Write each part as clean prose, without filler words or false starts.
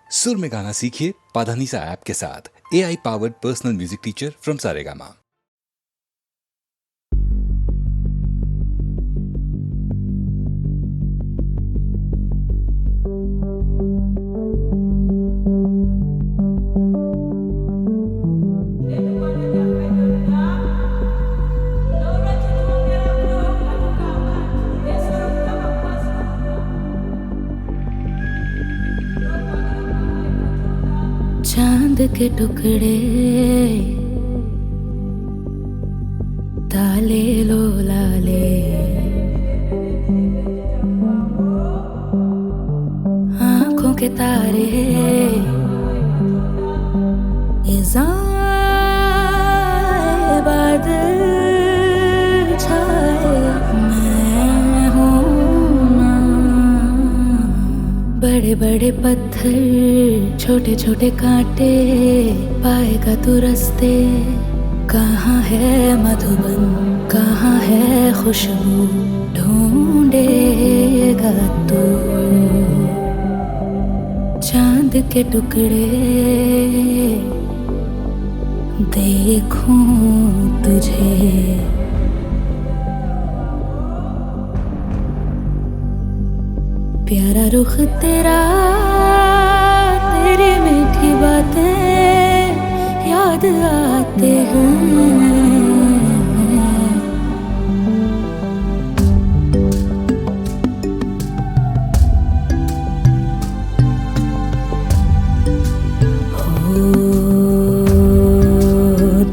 सुर में गाना सीखिए पाधानीसा ऐप के साथ। AI powered personal music teacher from Saregama. चांद के टुकड़े ताले लो लाले, आंखों के तारे इज़ाए बादल छाए, मैं हूँ ना। बड़े बड़े पत्थर छोटे छोटे कांटे, पाएगा तू रास्ते। कहाँ है मधुबन, कहाँ है खुशबू, ढूंढेगा तू। चांद के टुकड़े देखूं तुझे, प्यारा रुख तेरा, तेरी मीठी बातें याद आते हैं।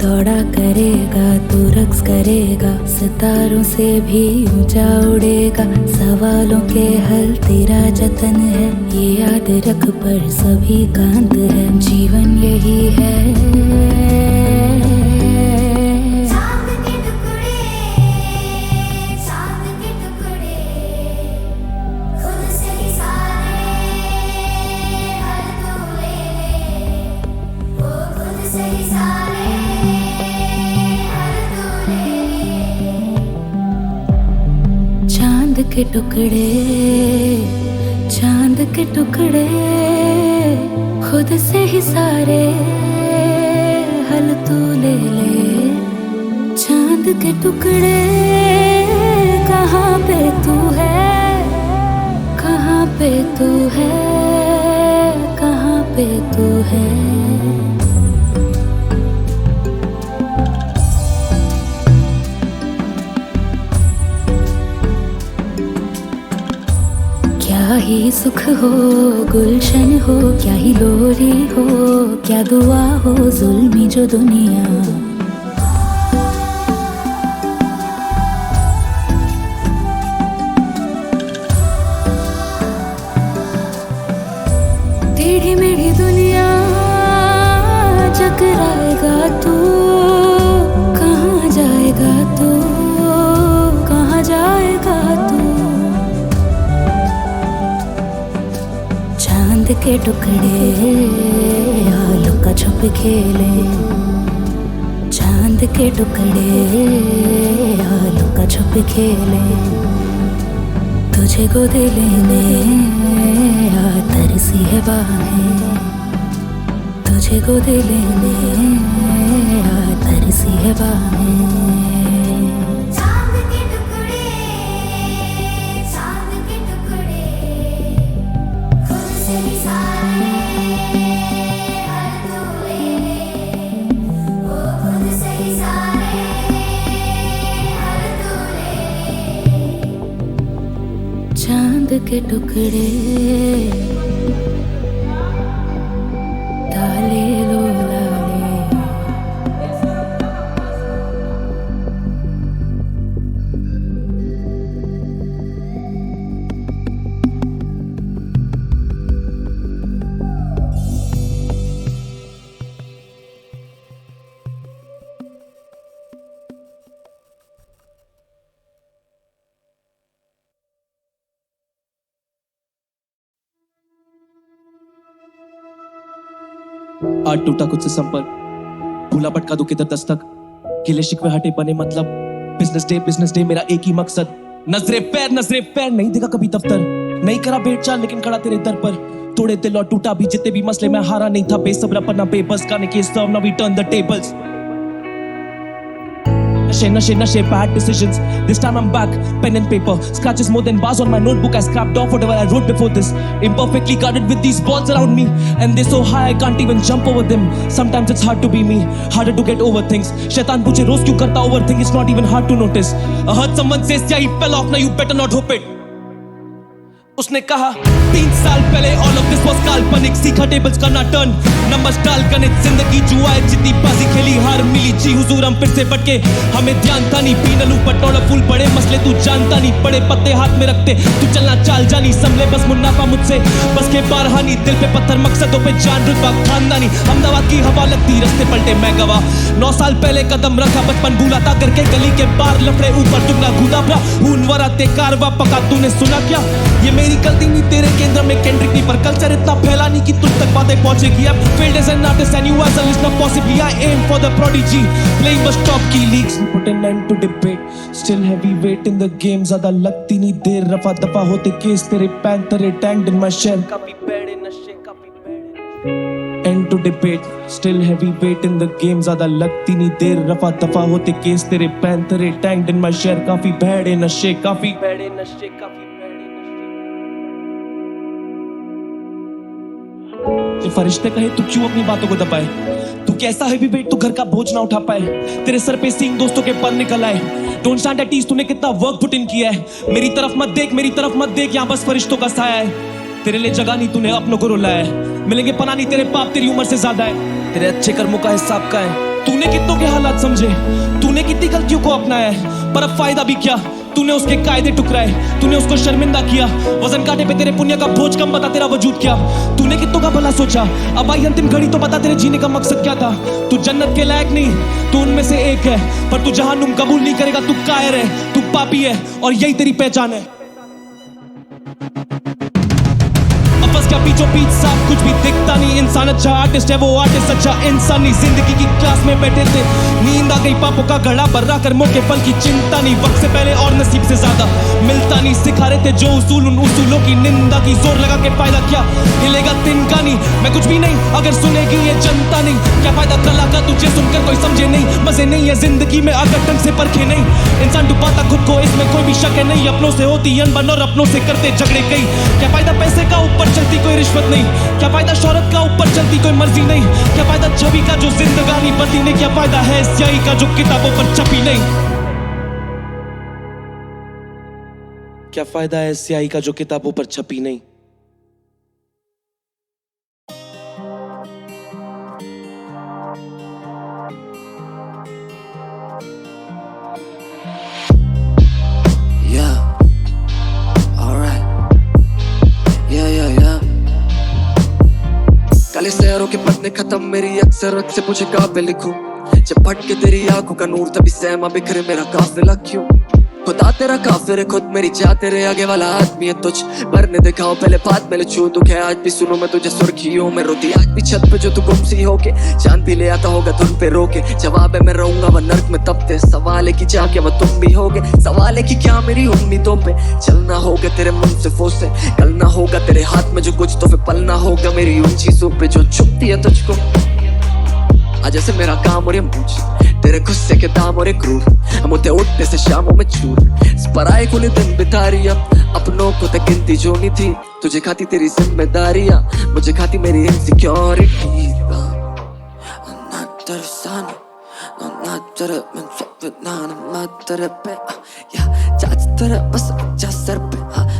दौड़ा करेगा तू, रक्स करेगा, सितारों से भी ऊंचा उड़ेगा। सवालों के हल तेरा जतन है, ये याद रख पर सभी का अंत है। जीवन यही है। चांद के टुकड़े, चांद के टुकड़े, खुद से ही सारे हल तू ले ले। चांद के टुकड़े, कहाँ पे तू है, कहाँ पे तू है, कहाँ पे तू है। क्या ही सुख हो, गुलशन हो, क्या ही लोरी हो, क्या दुआ हो, जुल्मी जो दुनिया। टेढ़ी मेढ़ी दुनिया चकराएगा तू, कहाँ जाएगा तू, कहाँ जाएगा तू। चांद के टुकड़े आलू का छुप खेले, चांद के टुकड़े आलू का छुप खेले। तुझे गोद लेने आ तरसी है बाहें, तुझे गोद लेने आ तरसी है बाहें। चांद के टुकड़े ताले लो लाले। आज टूटा कुछ से संपर्क, भूला भटका दो किधर दस्तक, गिले शिकवे हटे बने मतलब। बिजनेस डे मेरा एक ही मकसद, नजरे पैर नहीं देखा कभी दफ्तर, नहीं करा भेंट चाल लेकिन खड़ा तेरे दर पर। तोड़े दिल और टूटा भी, जितने भी मसले में हारा नहीं था, बेसब्र अपना बेबस गाने के सर्व, now we turn the tables. Nashe, nashe, bad decisions. This time I'm back, pen and paper. Scratches more than bars on my notebook. I scrapped off whatever I wrote before this. Imperfectly guarded with these balls around me, and they're so high I can't even jump over them. Sometimes it's hard to be me, harder to get over things. Shaitan पूछे रोज क्यों करता overthink? It's not even hard to notice. I heard someone say, "Yeah, he fell off. Now you better not hope it." उसने कहा 3 साल पहले all of this was काल्पनिक, सीखा tables करना टर्न, नंबर्स डाल गणित, जिंदगी जुआ है, जितनी बाजी खेली हार मिली, जी हुजूर हम फिर से भटके, हमें ध्यान था नहीं, पीनलू पटोला फूल, बड़े मसले तू जानता नहीं, बड़े पत्ते हाथ में रखते, तू चलना चाल जानी, संभले बस मुन्नाफा मुझसे, बस के बारहानी, दिल पे पत्थर मकसदों पे जान, रुतबा खानदानी, अहमदाबाद की हवा लगती, रस्ते पलटे मैं गवा, 9 साल पहले कदम रखा, बचपन भूला था करके, गली के बाहर लफड़े, ऊपर दुगना घूदा भरा, खून वरा ते कारवा पका, तूने सुना क्या? ये मेरी गलती नहीं, तेरे केंद्र में केंड्रिक नहीं, पर कल्चर इतना फैला नहीं कि तुझ तक बातें पहुंचेगी। अब failed as an artist and you as a listener, possibly I aim for the prodigy, playing बस top key leagues, put an end to debate, still heavyweight in the game, ज़्यादा लगती नहीं देर, रफा दफा होते केस, तेरे पैंतरे tagged in my shell, काफी बड़े नशे, काफी बड़े end to debate, still heavyweight in the game, ज़्यादा लगती नहीं देर, रफा दफा होते केस, तेरे पैंतरे tagged in my shell, काफी बड़े नशे, काफी बड़े नशे, काफी फरिश्ते कहे तू क्यों अपनी बातों को दबाए, तू कैसा है भी वेट, तू घर का बोझ ना उठा पाए, तेरे सर पे सींग दोस्तों के पर निकल आए, डोंट स्टैंड एट ईज, तूने कितना वर्क पुट इन किया है, मेरी तरफ मत देख, मेरी तरफ मत देख, यहाँ बस फरिश्तों का साया है, तेरे लिए जगह नहीं, तूने अपनों को रुलाया है, मिलेंगे पना नहीं तेरे पाप, तेरी उम्र से ज्यादा है, तेरे अच्छे कर्मों का हिसाब का है, तूने कितनों के हालात समझे, तूने कितनी गलतियों को अपनाया है, पर अब फायदा भी क्या, तूने उसके कायदे टुकराए, तूने उसको शर्मिंदा किया, वजन काटे पे तेरे पुण्य का बोझ कम, बता तेरा वजूद क्या, तूने कितनों का भला सोचा, अब आई अंतिम घड़ी तो बता तेरे जीने का मकसद क्या था, तू जन्नत के लायक नहीं, तू उनमें से एक है, पर तू जहन्नुम कबूल नहीं करेगा, तू कायर है, तू पापी है, और यही तेरी पहचान है। बस क्या पीछो पीछ साफ कुछ भी दिखता नहीं, इंसान अच्छा आर्टिस्ट है, वो आर्टिस्ट अच्छा इंसान नहीं, जिंदगी की क्लास में बैठे थे, नींद आ गई, पापों का घड़ा भरा कर मौके पल की चिंता नहीं, वक्त से पहले और नसीब से ज्यादा मिलता नहीं, सिखा रहे थे जो उसूल, उन उसूलों की निंदा की, जोर लगा के फायदा क्या, हिलेगा तिनका नहीं, मैं कुछ भी नहीं अगर सुनेगी ये जनता नहीं, क्या फायदा कला का तुझे सुनकर कोई समझे नहीं, मजे नहीं है जिंदगी में अगर ढंग से परखे नहीं, इंसान डुबाता खुद को, इसमें कोई भी शक है नहीं, अपनों से होती अनबन और अपनों से करते झगड़े कई, क्या फायदा पैसे का ऊपर चलती कोई रिश्वत नहीं, क्या फायदा शौहरत का ऊपर चलती कोई मर्जी नहीं, क्या फायदा छवि का जो जिंदगानी बदली नहीं, क्या फायदा है स्याही का जो किताबों पर छपी नहीं, क्या फायदा है स्याही का जो किताबों पर छपी नहीं। काले शहरों के पन्ने खत्म, मेरी अक्सर से पूछे कहाँ पे लिखूं, जब भटके तेरी आंखों का नूर, तभी सहमा बिखरे मेरा काफिला क्यों, खुदा तेरा काफिर है खुद मेरी चाह, तेरे आगे वाला आदमी है तुझ, मरने दिखाओ पहले बात में छू, दुख है आज भी सुनो मैं तुझे सुर्खियों में रोती, आज भी छत पे जो तू गुमसी होके, चांद भी ले आता होगा धुन पे रोके, जवाब है मैं रहूंगा वह नर्क में तपते, सवाल है कि जा क्या वह तुम भी होगे, सवाल है कि क्या मेरी उम्मीदों पे चलना होगा तेरे मुंह से फोस से, करना होगा तेरे हाथ में जो कुछ, तो फिर पलना होगा मेरी उन चीजों पे जो छुपती है तुझको, आज ऐसे मेरा काम और ये मूछ, तेरे गुस्से के दाम और एक क्रूर, हम उठे उठने से शामों में चूर, पराए खुले दिन बिता रही अपनों को तक गिनती जो नहीं थी, तुझे खाती तेरी जिम्मेदारियां, मुझे खाती मेरी इनसिक्योरिटी, बस अच्छा सर पे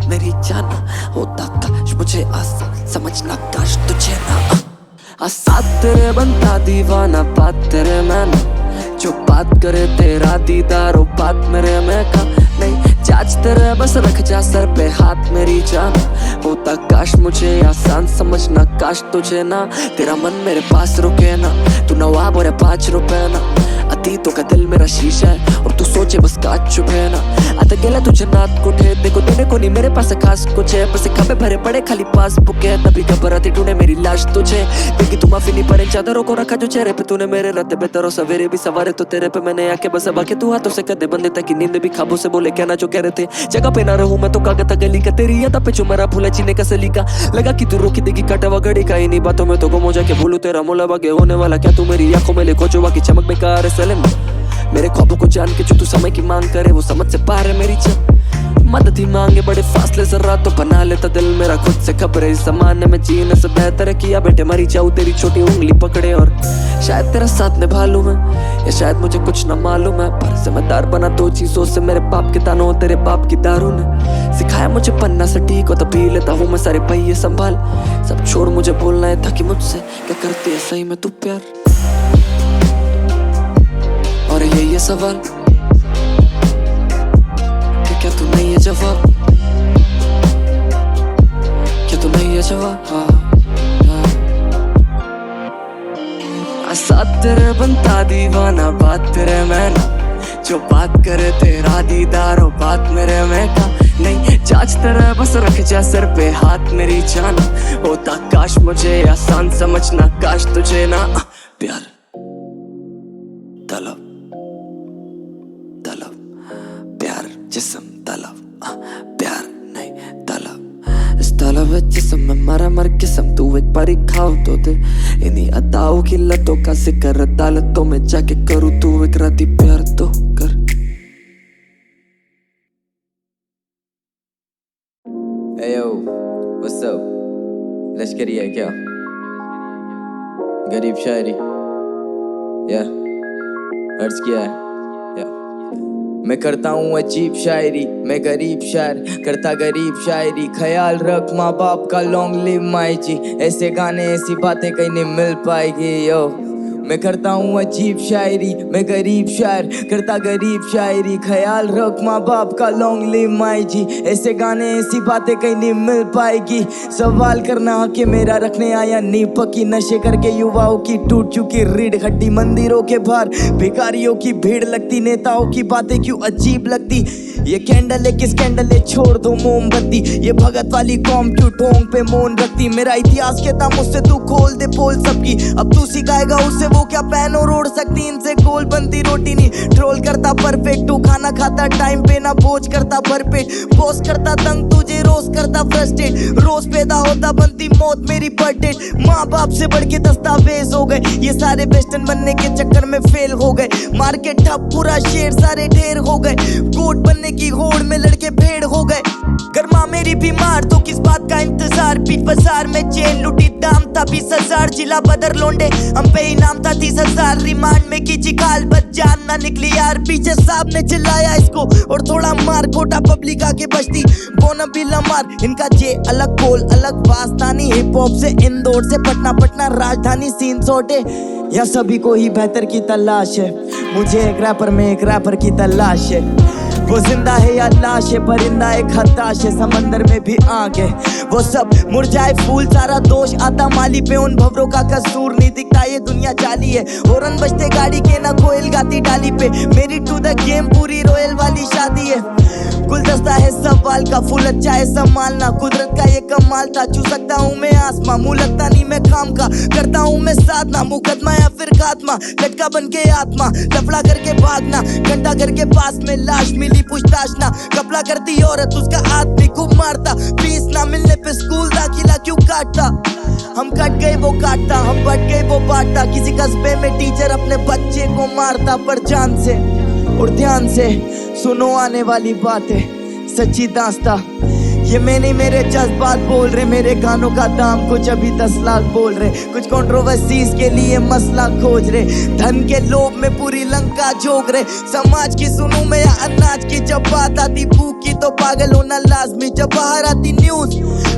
मेरी जाना होता काश, मुझे आसान समझना काश तुझे ना साथ तेरे बनता दीवाना, बात तेरे मैंने जो बात करे तेरा दीदार, बात मेरे में का नहीं, जाच तेरे बस रख जा सर पे हाथ मेरी जान, होता काश मुझे आसान समझना काश तुझे ना, तेरा मन मेरे पास रुके ना, तू नवाब और 5 रुपए ना, अतीतों का दिल मेरा शीशा है और तू सोचे बस काच चुप है ना आता गेला तुझे नात कुठे देखो तूने को नहीं मेरे पास खास कुछ है बस खाबे भरे पड़े खाली पासबुक है तभी घबराती तूने मेरी लाश तुझे देखी तू माफी नहीं पड़े चादरों को रखा जो चेहरे पे तूने मेरे रात बेहतर सवेरे भी सवारे तो तेरे पे मैंने आके बस अब आके तू हाथों से कदे बंदे ताकि नींद भी खाबों से बोले क्या ना जो कह रहे थे जगह पे ना रहूं मैं तो कागता गली का तेरी याद पे जो मेरा फूला चीने का सलीका लगा कि तू रोकी देगी काटावा घड़ी का इन्हीं बातों में तो गुम हो जाके भूलू तेरा मोला बागे होने वाला क्या तू मेरी आंखों में लिखो जो की चमक बेकार है सलेम मेरे ख्वाबों को जान के जो तू समय की मांग करे वो समझ से पार है मेरी चाह मदद ही मांगे बड़े फासले से रात तो बना लेता दिल मेरा खुद से खबर है इस जमाने में जीने से बेहतर है किया बेटे मरी जाऊं तेरी छोटी उंगली पकड़े और शायद तेरा साथ निभा लूं मैं या शायद मुझे कुछ ना मालूम है पर जिम्मेदार बना दो चीजों से मेरे बाप के तानों तेरे बाप की दारू ने सिखाया मुझे पन्ना से ठीक हो तो पी लेता हूँ मैं सारे पहिए संभाल सब छोड़ मुझे बोलना है था कि मुझसे क्या करती है सही में तू प्यार और ये सवाल क्या तू नहीं है जवाब क्या तू नहीं है जवाब साथ तेरे बनता दीवाना बात तेरे में ना जो बात करे तेरा दीदार हो बात मेरे में का नहीं जांच तेरे बस रख जा सर पे हाथ मेरी जान होता काश मुझे आसान समझना काश तुझे ना प्यार तलब प्यार जिस्म तलब प्यार नहीं तलब इस तलब जिस्म में मरा मर किस्म तू एक बारी खाओ तो दे इन्हीं अदाओं की लतों का जिक्र अदालतों में जाके करूँ तू एक राती प्यार तो कर Hey yo, what's up? लश्करी है क्या? गरीब शायरी अर्ज किया है मैं करता हूँ अजीब शायरी मैं गरीब शायर करता गरीब शायरी ख्याल रख माँ बाप का लॉन्ग लिव माई जी ऐसे गाने ऐसी बातें कहीं नहीं मिल पाएगी यो मैं करता हूँ अजीब शायरी मैं गरीब शायर करता गरीब शायरी ख्याल रख माँ बाप का लॉन्ग लिव माई जी ऐसे गाने ऐसी बातें कहीं नहीं मिल पाएगी सवाल करना हक मेरा रखने आया नी पकी नशे करके युवाओं की टूट चुकी रीढ़ हड्डी मंदिरों के बाहर भिखारियों की भीड़ लगती नेताओं की बातें क्यों अजीब लगती ये कैंडल है किस कैंडल है छोड़ दो मोमबत्ती ये भगत वाली कौम क्यों टोंग पे मौन रखती मेरा इतिहास कहता मुझसे तू खोल दे पोल सबकी अब तू सिखाएगा उससे वो क्या पैन और ओढ़ सकती इनसे गोल बनती रोटी नहीं ट्रोल करता परफेक्ट तू खाना खाता टाइम पे ना बोझ करता भरपेट बॉस करता तंग तुझे रोज करता फ्रस्ट्रेट रोज पैदा होता बनती मौत मेरी बर्थडेट माँ बाप से बढ़ के दस्तावेज हो गए ये सारे वेस्टर्न बनने के चक्कर में फेल हो गए मार्केट ठप पूरा शेर सारे ढेर हो गए गोट बनने की होड़ में लड़के भेड़ हो गए गर्मा मेरी बीमार तो किस बात का इंतजार पीठ बाजार में चेन लुटी दाम था 20,000 जिला बदर लोंडे हम पे इनाम था 30,000 रिमांड में की काल बच जान ना निकली यार पीछे साहब ने चिल्लाया इसको और थोड़ा मार कोटा पब्लिक आके बचती बोना बिला मार इनका जे अलग बोल अलग वास्तानी हिप हॉप से इंदौर से पटना राजधानी सीन सोटे या सभी को ही बेहतर की तलाश है मुझे एक रैपर में एक रैपर की तलाश है वो जिंदा है या लाश है परिंदा एक हताश है समंदर में भी आग है वो सब मुरझाए फूल सारा दोष आता माली पे उन भवरों का कसूर नहीं दिखता ये दुनिया जाली है हॉर्न बजते गाड़ी के ना कोयल गाती डाली पे मेरी टू द गेम पूरी रॉयल वाली शादी है गुलदस्ता है सवाल का फूल अच्छा है संभालना कुदरत का ये कमाल था छू सकता हूँ मैं आसमां मुँह लगता नहीं मैं काम का करता हूँ मैं साधना मुकदमा या फिर खात्मा लटका बन के आत्मा लफड़ा करके भागना घंटा घर के पास में लाश मिली पूछताछ ना कपड़ा करती औरत उसका आदमी खूब मारता फीस ना मिलने पे स्कूल दाखिला क्यों काटता हम कट गए वो काटता हम बट गए वो बांटता किसी कस्बे में टीचर अपने बच्चे को मारता पर जान से और ध्यान से सुनो आने वाली बातें सच्ची दास्ता ये मैं नहीं मेरे जज्बात बोल रहे मेरे गानों का दाम कुछ अभी 10 लाख बोल रहे कुछ कंट्रोवर्सीज के लिए मसला खोज रहे धन के लोभ में पूरी लंका झोंक रहे समाज की सुनूं मैं या अनाज की जब बात आती भूख की तो पागल होना लाजमी जब बाहर आती न्यूज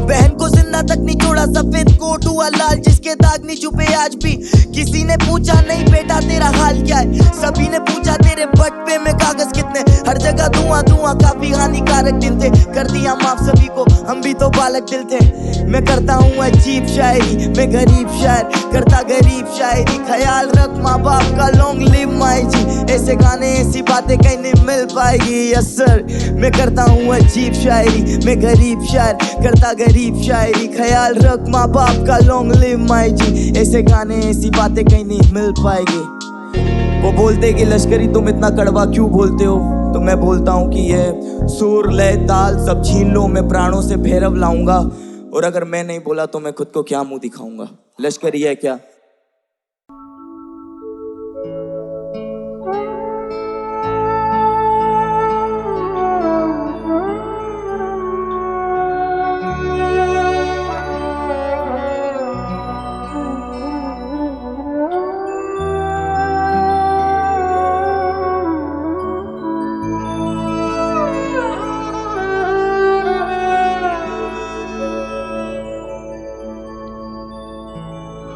बहन को जिंदा तक नहीं छोड़ा सफेद कोट हुआ लाल जिसके दाग नहीं छुपे आज भी किसी ने पूछा नहीं बेटा तेरा हाल क्या है सभी ने पूछा तेरे बटवे में कागज कितने हर जगह धुआं धुआं काफी हानिकारक दिन थे कर दिया माफ सभी को, हम भी तो बालक दिल थे। मैं करता हूँ अजीब शायरी, मैं गरीब शायर करता गरीब शायरी। ख्याल रख माँ बाप का, लॉन्ग लिव माई जी। ऐसे गाने ऐसी बातें कहीं नहीं मिल पाएगी। यस सर, मैं करता हूँ अजीब शायरी, मैं गरीब शायर करता गरीब शायरी। ख्याल रख माँ बाप का, लॉन्ग लिव माई जी। ऐसे गाने ऐसी बातें कहीं नहीं मिल पाएगी। वो बोलते कि लश्करी तुम इतना कड़वा क्यों बोलते हो, तो मैं बोलता हूँ कि ये सुर लय ताल सब छीन लो, मैं प्राणों से भैरव लाऊंगा। और अगर मैं नहीं बोला तो मैं खुद को क्या मुंह दिखाऊंगा। लश्करी है क्या?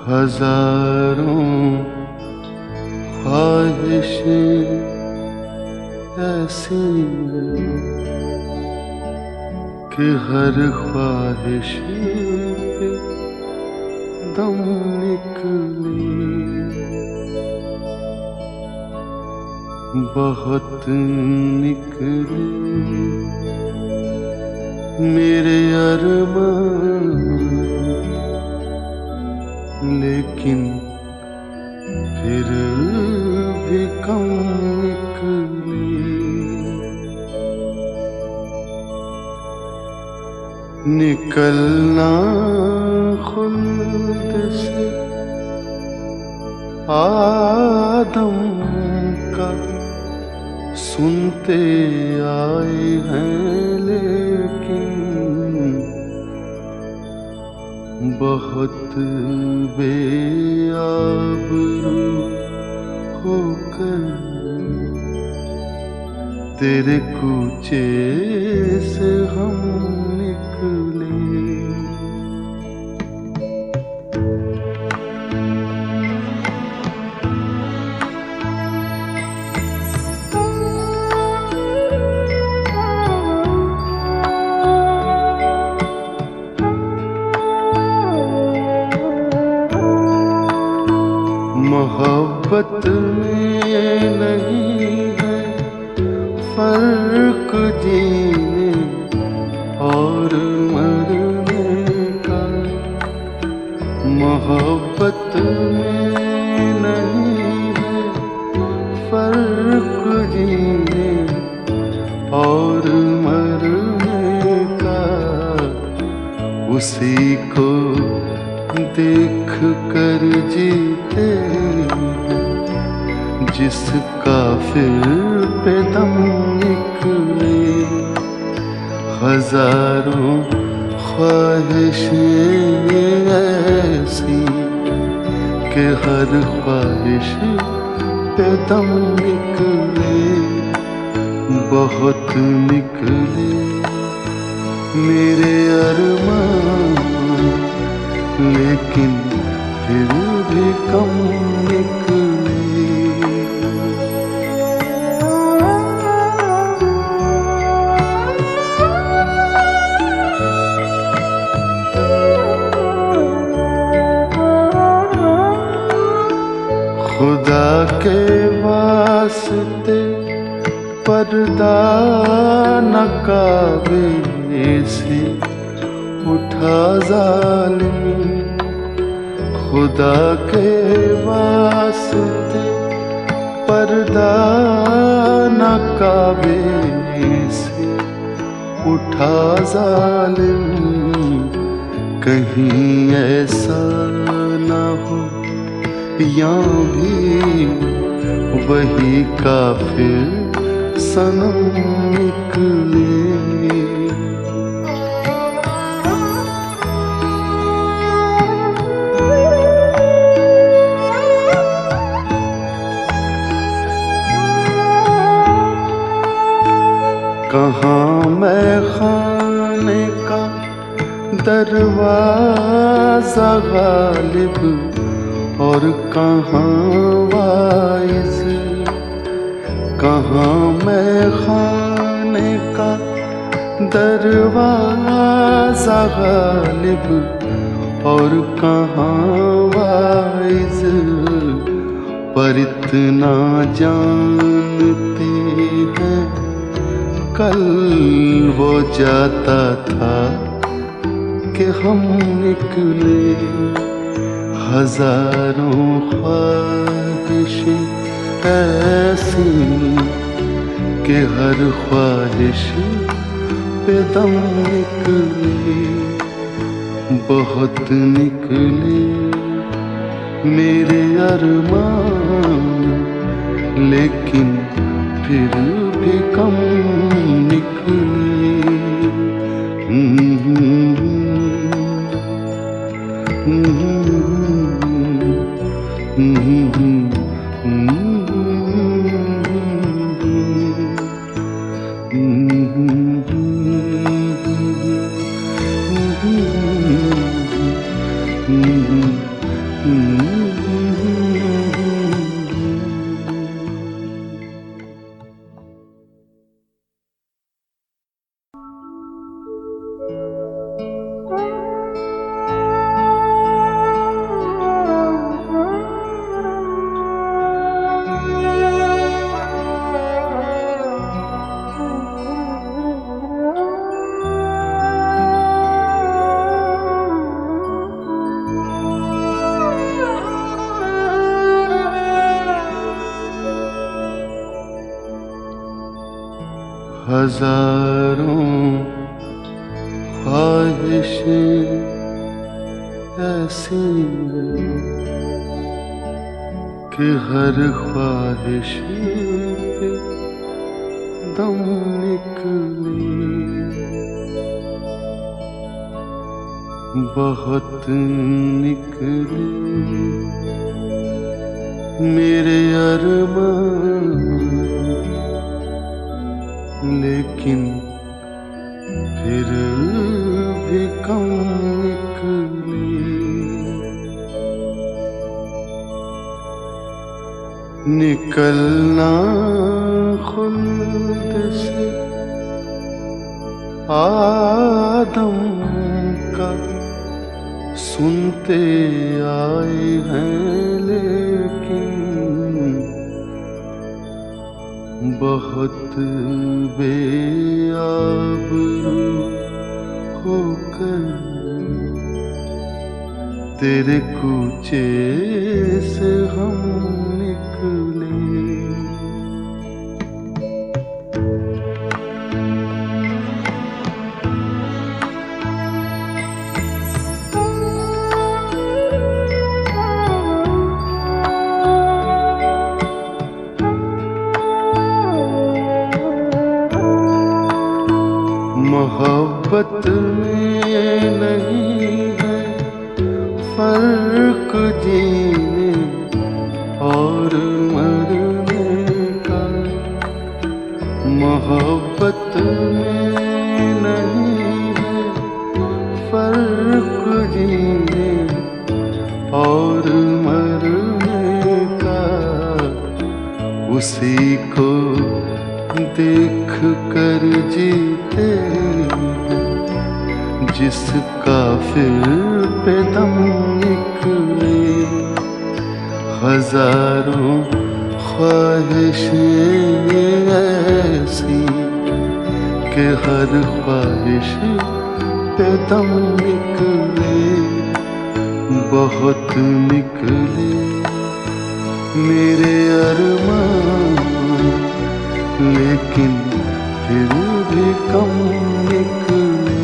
हजारों ख्वाहिशें ऐसी कि हर ख्वाहिश पे दम निकले। बहुत निकले मेरे अरमान, लेकिन फिर भी कम निकले। निकलना खुल्द से आदम का सुनते आए हैं, लेकिन बहुत बेआबरू होकर तेरे कूचे से हम निकले। मोहब्बत में नहीं है फर्क जीने और मरने का। मोहब्बत में नहीं है फर्क जीने और मरने का। उसी को देख कर जीते जिसका फिर पे दम निकले। हजारों ख्वाहिशें ऐसी कि हर ख्वाहिश पे दम निकले। बहुत निकले मेरे अरमान, लेकिन फिर भी कम निकले। खुदा के वास्ते पर्दा न काबे से उठा जालिम। खुदा के वास्ते पर्दा न काबे से उठा जालिम। कहीं ऐसा न हो या भी वही काफिर सनम निकले। कहाँ मैं खाने का दरवाजा गालिब और कहाँ वाइज। कहाँ मैं खाने का दरवाज़ा गालिब और कहाँ वाइज, पर इतना जानते हैं कल वो जाता था कि हम निकले। हजारों ख्वाहिशें ऐसी कि हर ख्वाहिश पे दम निकले। बहुत निकले मेरे अरमान, लेकिन फिर भी कम निकले। हजारों ख्वाहिशें ऐसी कि हर ख्वाहिश पे दम निकले। बहुत निकले मेरे अरमान, लेकिन फिर भी कम निकले। निकलना खुल्द से आदम का सुनते आए हैं, लेकिन बहुत बेआबरू होकर तेरे कूचे से हम निकले। मोहब्बत में नहीं है फर्क जीने और मरने का। मोहब्बत में नहीं है फर्क जीने और मरने का। उसी को देख कर जीते जिसका फिर पे दम निकले। हजारों ख्वाहिशें ऐसी कि हर ख्वाहिश पे दम निकले। बहुत निकले मेरे अरमान, लेकिन फिर भी कम निकले।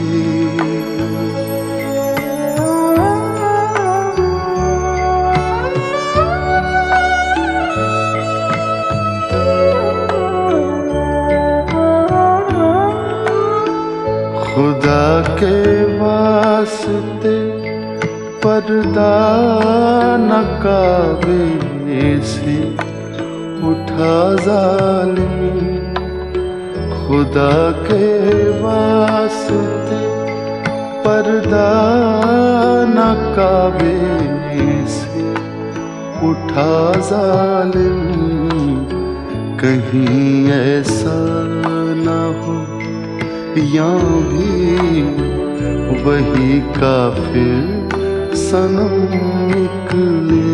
खुदा के वास्ते पर्दा न काबे से उठा जालिम। खुदा के वास्ते पर्दा न काबे से उठा जालिम। कहीं ऐसा न हो लड़कियां भी वही काफिर सनम निकले।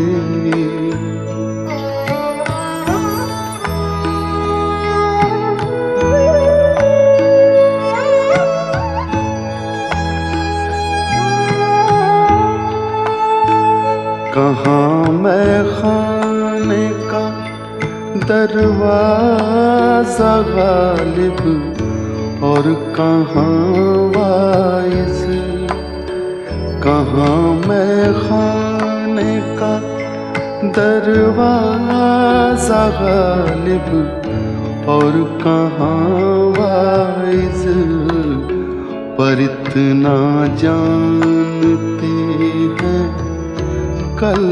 कहाँ मैं खाने का दरवाजा गालिब और कहाँ वाइज, कहाँ मैं खाने का दरवाजा गालिब और कहाँ वाइज, पर इतना जानते हैं कल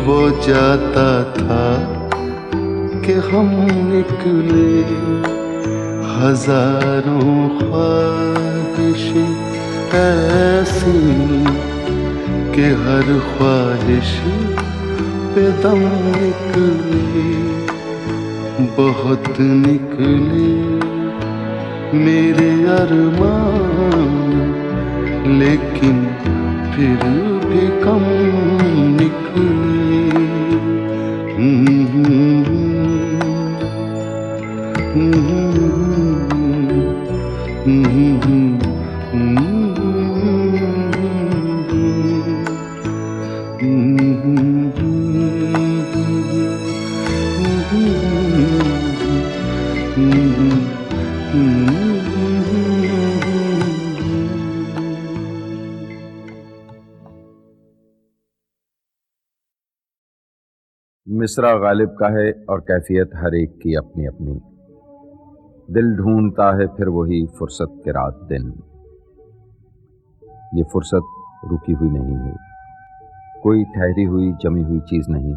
वो जाता था कि हम निकले। हजारों ख्वाहिशें ऐसी कि हर ख्वाहिश पे दम निकले। बहुत निकले मेरे अरमान, लेकिन फिर भी कम निकले। मिसरा गालिब का है और कैफियत हर एक की अपनी अपनी। दिल ढूंढता है फिर वही फुर्सत के रात दिन। ये फुर्सत रुकी हुई नहीं है, कोई ठहरी हुई जमी हुई चीज नहीं,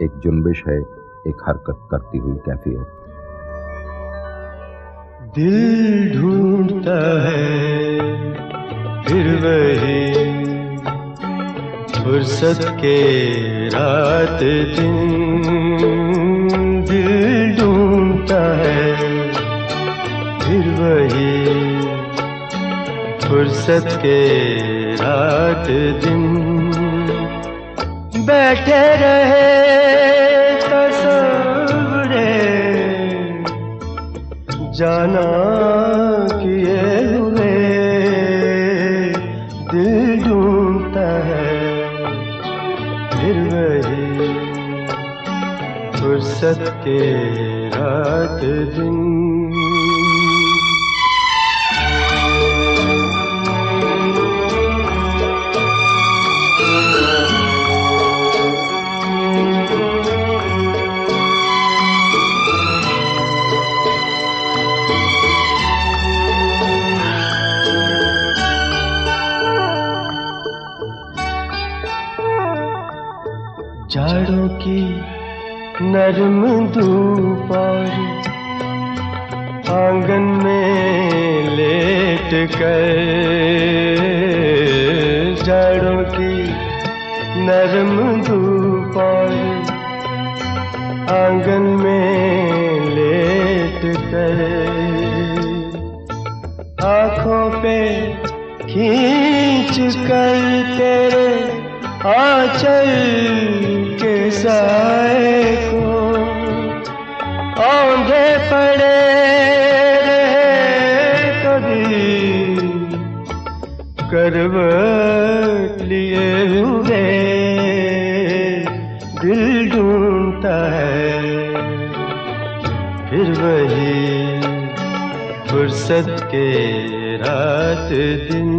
एक जुनबिश है, एक हरकत करती हुई कैफियत। दिल ढूंढता है फिर वही फुर्सत के रात दिन। दिल ढूंढता है फिर वही फुर्सत के रात दिन। बैठे रहे तस्वुरे जाना किए हुए। दिल ढूंढता है फिर वही फुर्सत के रात दिन। जाड़ों की नरम धूप और आंगन में लेट कर। जाड़ों की नरम धूप और आंगन में लेट कर। आँखों पे खींच कर तेरे आंचल के साए को औंधे पड़े रहे कभी करवट लिए हुए। दिल ढूंढता है फिर वही फुर्सत के रात दिन।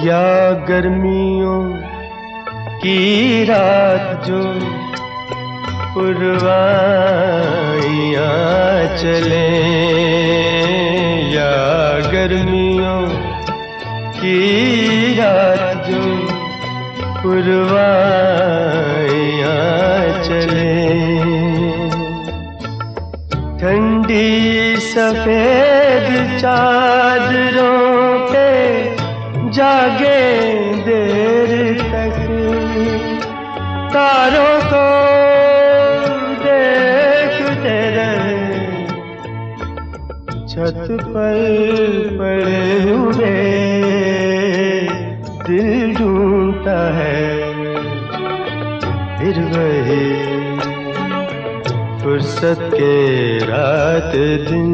या गर्मियों की रात जो पुरवाइयाँ चले। या गर्मियों की रात जो पुरवाइयाँ चले, ठंडी सफेद चादरों पे जागे देर तक, तारों को देखते रहे, छत पर पड़े हुए दिल ढूंढता है फिर वही फुर्सत के रात दिन।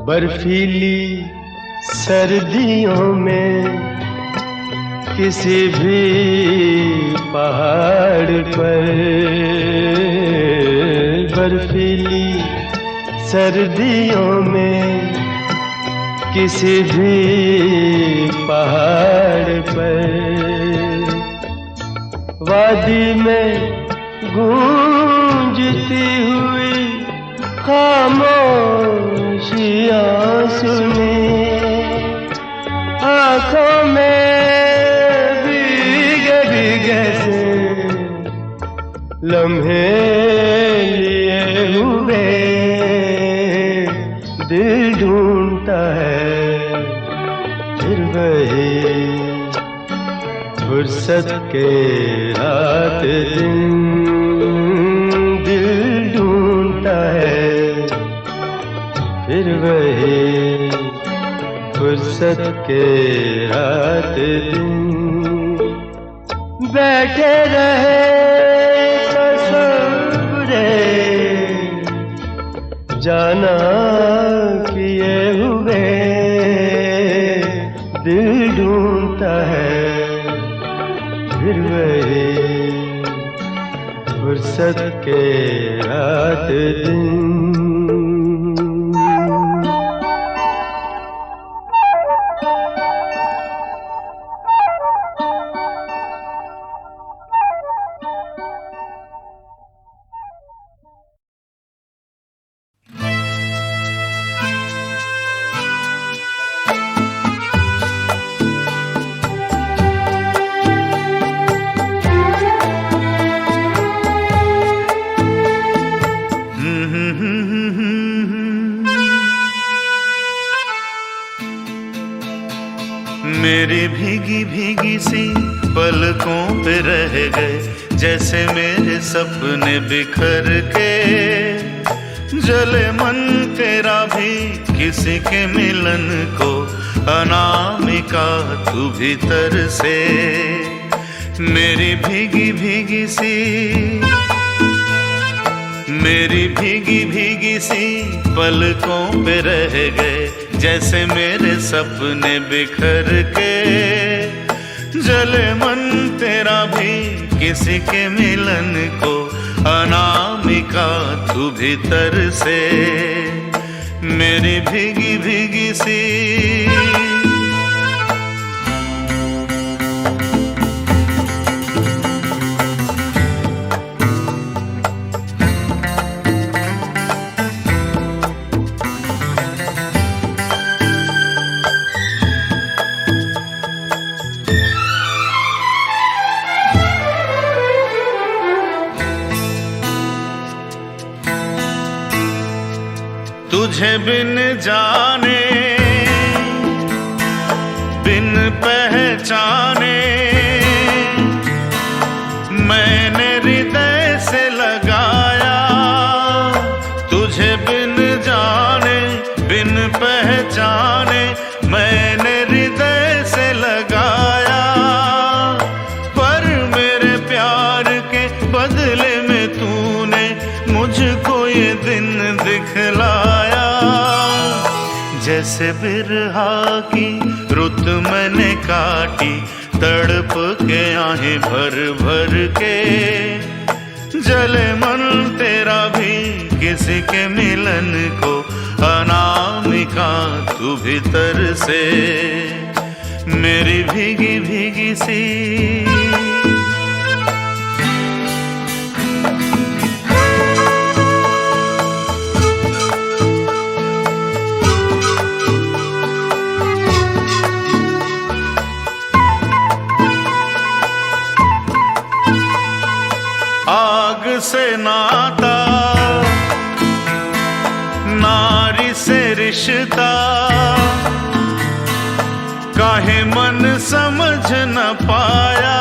बर्फीली सर्दियों में किसी भी पहाड़ पर, बर्फीली सर्दियों में किसी भी पहाड़ पर, वादी में गूंजती हुई खामोशियाँ सुनी, आँखों में भीगे भीगे से लम्हे लिए हुए दिल ढूंढता है फिर वही फुर्सत के रात दिन। दिल ढूंढता है फिर वही फुर्सत के रात दिन। बैठे रहे तसव्वुरे जाना किए हुए दिल ढूंढता है फिर वही फुर्सत के रात दिन। मेरी भीगी भीगी सी पलकों पे रह गए जैसे मेरे सपने बिखर के, जले मन तेरा भी किसी के मिलन को अनामिका तू भीतर से। मेरी भीगी भीगी सी, मेरी भीगी भीगी सी पलकों पे रह गए जैसे मेरे सपने बिखर के, जले मन तेरा भी किसी के मिलन को अनामिका तू भीतर से। मेरी भीगी भीगी सी तुझे बिन जाने बिन पहचाने मैंने हृदय से लगाया, तुझे बिन जाने बिन पहचाने मैंने हृदय से लगाया, पर मेरे प्यार के बदले में तूने मुझको ये दिन दिखलाया। जैसे बिरहा की रुत मैंने काटी, तड़प के आहें भर भर के। जले मन तेरा भी किसी के मिलन को, अनामिका तू भीतर से मेरी भीगी भीगी सी। आग से नाता, नारी से रिश्ता, काहे मन समझ न पाया।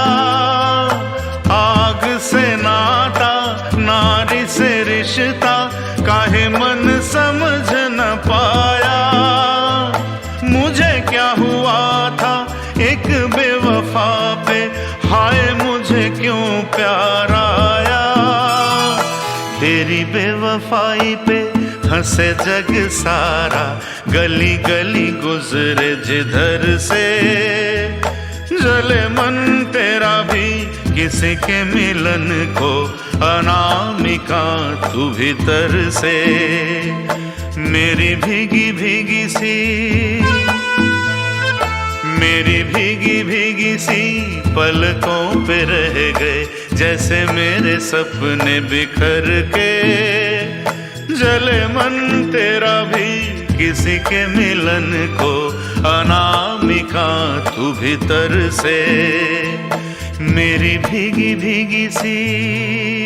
आग से नाता, नारी से रिश्ता, काहे मन समझ न पाया। मुझे क्या हुआ था एक बेवफा पे, हाय मुझे क्यों प्यार आया। तेरी बेवफाई पे हंसे जग सारा, गली गली गुजरे जिधर से। जले मन तेरा भी किसी के मिलन को, अनामिका तू भीतर से मेरी भीगी भीगी सी। मेरी भीगी भीगी सी पलकों पे रह गए, जैसे मेरे सपने बिखर के। जले मन तेरा भी किसी के मिलन को, अनामिका तू भीतर से मेरी भीगी भीगी सी।